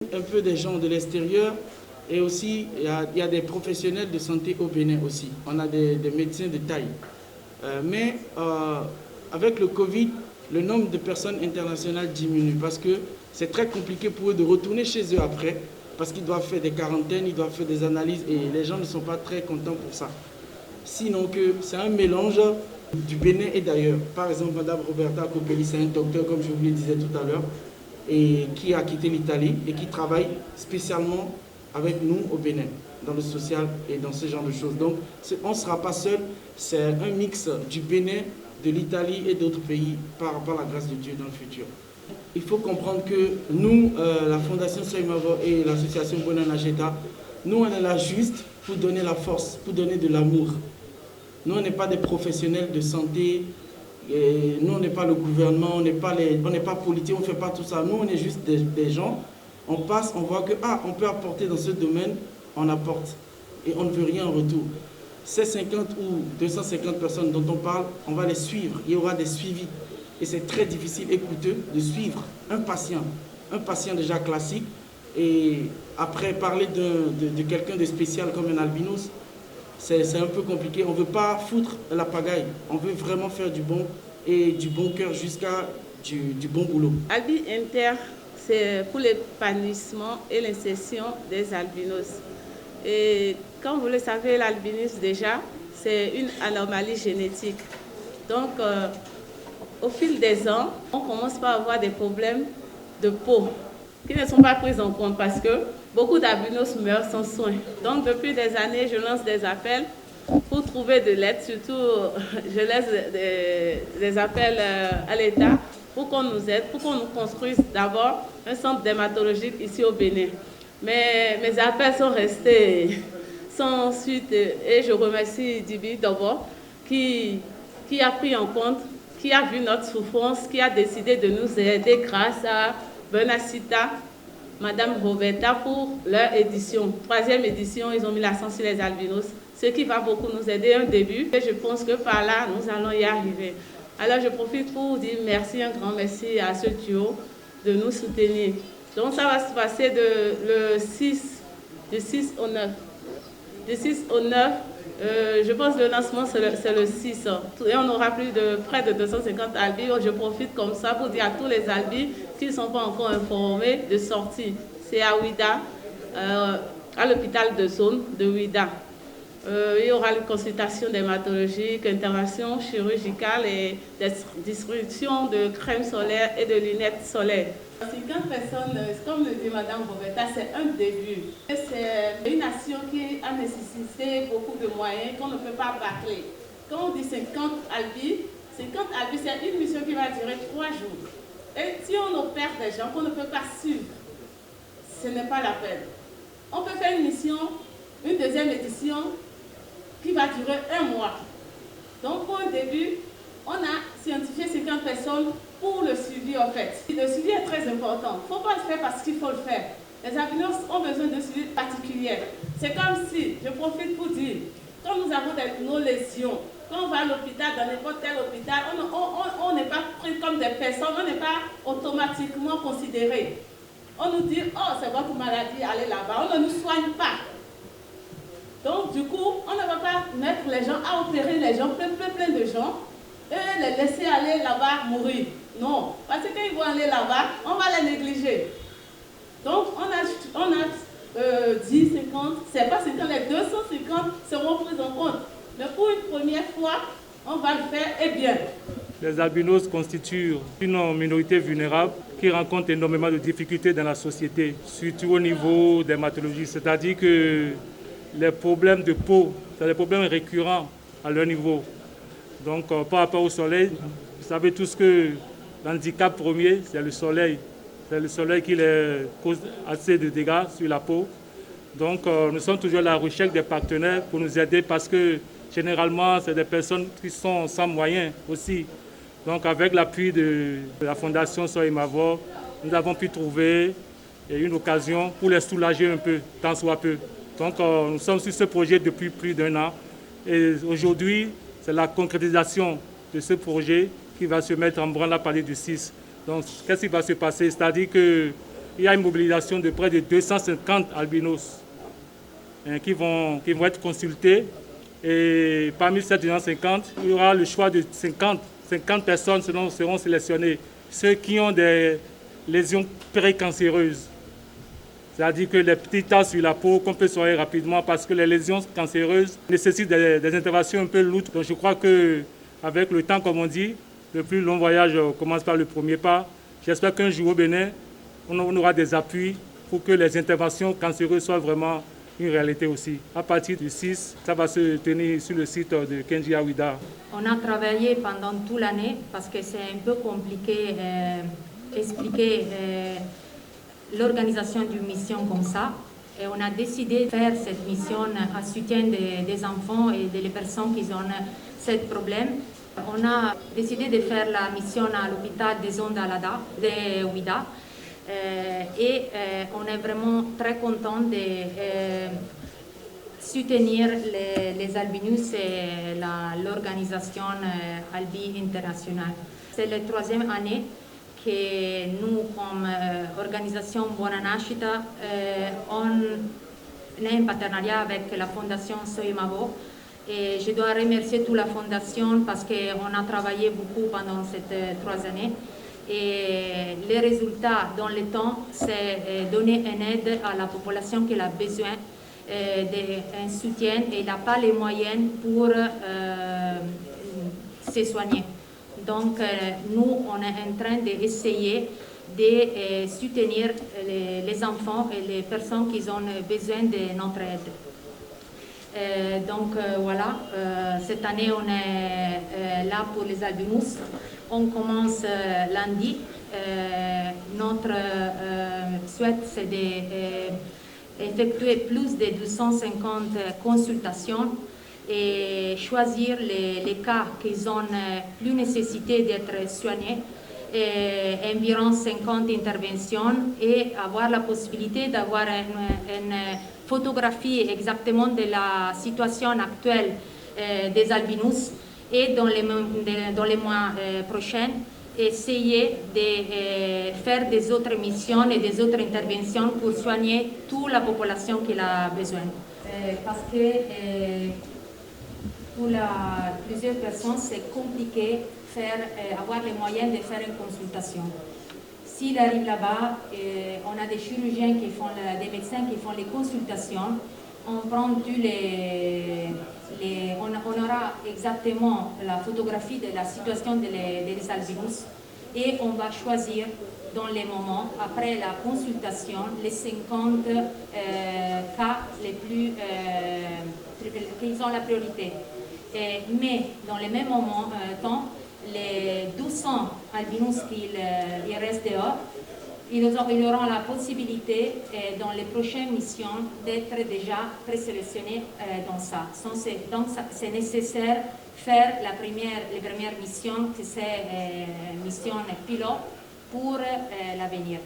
Un peu des gens de l'extérieur et aussi il y a des professionnels de santé au Bénin aussi. On a des médecins de taille. Avec le Covid, le nombre de personnes internationales diminue parce que c'est très compliqué pour eux de retourner chez eux après parce qu'ils doivent faire des quarantaines, ils doivent faire des analyses et les gens ne sont pas très contents pour ça. Sinon que c'est un mélange du Bénin et d'ailleurs. Par exemple, Madame Roberta Copelli, c'est un docteur, comme je vous le disais tout à l'heure, et qui a quitté l'Italie et qui travaille spécialement avec nous au Bénin, dans le social et dans ce genre de choses. Donc, on ne sera pas seul, c'est un mix du Bénin, de l'Italie et d'autres pays par rapport à la grâce de Dieu dans le futur. Il faut comprendre que nous, la Fondation Soimavo et l'association Bona Najeta, nous, on est là juste pour donner la force, pour donner de l'amour. Nous, on n'est pas des professionnels de santé, et nous, on n'est pas le gouvernement, on n'est pas politique, on ne fait pas tout ça. Nous, on est juste des gens. On passe, on voit que, on peut apporter dans ce domaine, on apporte. Et on ne veut rien en retour. Ces 50 ou 250 personnes dont on parle, on va les suivre. Il y aura des suivis. Et c'est très difficile et coûteux de suivre un patient déjà classique. Et après, parler de quelqu'un de spécial comme un albinos, c'est un peu compliqué. On ne veut pas foutre la pagaille. On veut vraiment faire du bon et du bon cœur jusqu'à du bon boulot. Albi Inter, c'est pour l'épanouissement et l'insertion des albinos. Et comme vous le savez, l'albinisme déjà, c'est une anomalie génétique. Donc, au fil des ans, on commence par avoir des problèmes de peau qui ne sont pas pris en compte parce que beaucoup d'albinos meurent sans soins. Donc, depuis des années, je lance des appels pour trouver de l'aide. Surtout, je laisse des appels à l'État pour qu'on nous aide, pour qu'on nous construise d'abord un centre dermatologique ici au Bénin. Mais mes appels sont restés sans suite et je remercie Dibi d'abord qui a pris en compte, qui a vu notre souffrance, qui a décidé de nous aider grâce à Benacita, Madame Roberta pour leur édition. 3e édition, ils ont mis l'accent sur les albinos, ce qui va beaucoup nous aider un début. Et je pense que par là, nous allons y arriver. Alors je profite pour dire merci, un grand merci à ce duo de nous soutenir. Donc ça va se passer du 6 au 9. Du 6 au 9, je pense que le lancement c'est le 6. Et on aura près de 250 albis. Je profite comme ça pour dire à tous les albis qui ne sont pas encore informés de sortie. C'est à Ouida, à l'hôpital de zone de Ouida. Il y aura une consultation dermatologique, intervention chirurgicale et des distributions de crème solaire et de lunettes solaires. 50 personnes, comme le dit Madame Roberta, c'est un début. C'est une action qui a nécessité beaucoup de moyens qu'on ne peut pas bâcler. Quand on dit 50 albis, c'est une mission qui va durer 3 jours. Et si on opère des gens qu'on ne peut pas suivre, ce n'est pas la peine. On peut faire une mission, une deuxième édition, qui va durer 1 mois. Donc pour un début, on a scientifié 50 personnes pour le suivi en fait. Le suivi est très important. Il ne faut pas le faire parce qu'il faut le faire. Les albinos ont besoin de suivi particulier. C'est comme si, je profite pour dire, quand nous avons nos lésions, quand on va à l'hôpital, dans n'importe quel hôpital, on n'est pas pris comme des personnes, on n'est pas automatiquement considéré. On nous dit, oh c'est votre maladie, allez là-bas. On ne nous soigne pas. Donc, du coup, on ne va pas mettre les gens à opérer les gens, plein de gens, et les laisser aller là-bas mourir. Non, parce que quand ils vont aller là-bas, on va les négliger. Donc, on a 10, 50, c'est pas 50, les 250 seront pris en compte. Mais pour une première fois, on va le faire et bien. Les albinos constituent une minorité vulnérable qui rencontre énormément de difficultés dans la société, surtout au niveau dermatologique, c'est-à-dire que les problèmes de peau, c'est des problèmes récurrents à leur niveau. Donc, par rapport au soleil, vous savez tous que l'handicap premier, c'est le soleil. C'est le soleil qui cause assez de dégâts sur la peau. Donc, nous sommes toujours à la recherche des partenaires pour nous aider parce que, généralement, c'est des personnes qui sont sans moyens aussi. Donc, avec l'appui de la Fondation Soimavo, nous avons pu trouver une occasion pour les soulager un peu, tant soit peu. Donc, nous sommes sur ce projet depuis plus d'1 an. Et aujourd'hui, c'est la concrétisation de ce projet qui va se mettre en branle à partir du 6. Donc, qu'est-ce qui va se passer? C'est-à-dire que il y a une mobilisation de près de 250 albinos qui vont être consultés. Et parmi ces 250, il y aura le choix de 50 personnes seront sélectionnées. Ceux qui ont des lésions précancéreuses. C'est-à-dire que les petits tas sur la peau qu'on peut soigner rapidement parce que les lésions cancéreuses nécessitent des interventions un peu lourdes. Donc je crois qu'avec le temps, comme on dit, le plus long voyage commence par le premier pas. J'espère qu'un jour au Bénin, on aura des appuis pour que les interventions cancéreuses soient vraiment une réalité aussi. À partir du 6, ça va se tenir sur le site de Kenji Awida. On a travaillé pendant toute l'année parce que c'est un peu compliqué d'expliquer l'organisation d'une mission comme ça. Et on a décidé de faire cette mission à soutien des enfants et des personnes qui ont ce problème. On a décidé de faire la mission à l'hôpital des Ondalada, de Ouida. On est vraiment très content de soutenir les albinos et l'organisation Albi International. C'est la 3e année que nous, comme organisation Buona Nascita, on est en partenariat avec la Fondation Soimavo. Et je dois remercier toute la Fondation parce qu'on a travaillé beaucoup pendant ces 3 années. Et les résultats dans le temps, c'est donner une aide à la population qui a besoin d'un soutien et n'a pas les moyens pour se soigner. Donc, nous, on est en train d'essayer de soutenir les enfants et les personnes qui ont besoin de notre aide. Voilà, cette année, on est là pour les albinos. On commence lundi. Notre souhait, c'est d'effectuer plus de 250 consultations et choisir les cas qui ont plus nécessité d'être soignés, environ 50 interventions et avoir la possibilité d'avoir une photographie exactement de la situation actuelle des albinos et dans les mois prochains, essayer de faire des autres missions et des autres interventions pour soigner toute la population qui a besoin. Parce que pour plusieurs personnes, c'est compliqué avoir les moyens de faire une consultation. S'il arrive là-bas, on a des chirurgiens qui font, des médecins qui font les consultations. On prend on aura exactement la photographie de la situation des albinos et on va choisir dans les moments, après la consultation, les 50 cas les plus qui ont la priorité. Mais dans le même temps, les 200 albinos qui restent dehors, ils auront la possibilité dans les prochaines missions d'être déjà présélectionnés dans ça. Donc c'est nécessaire de faire les premières missions, que c'est mission pilote pour l'avenir.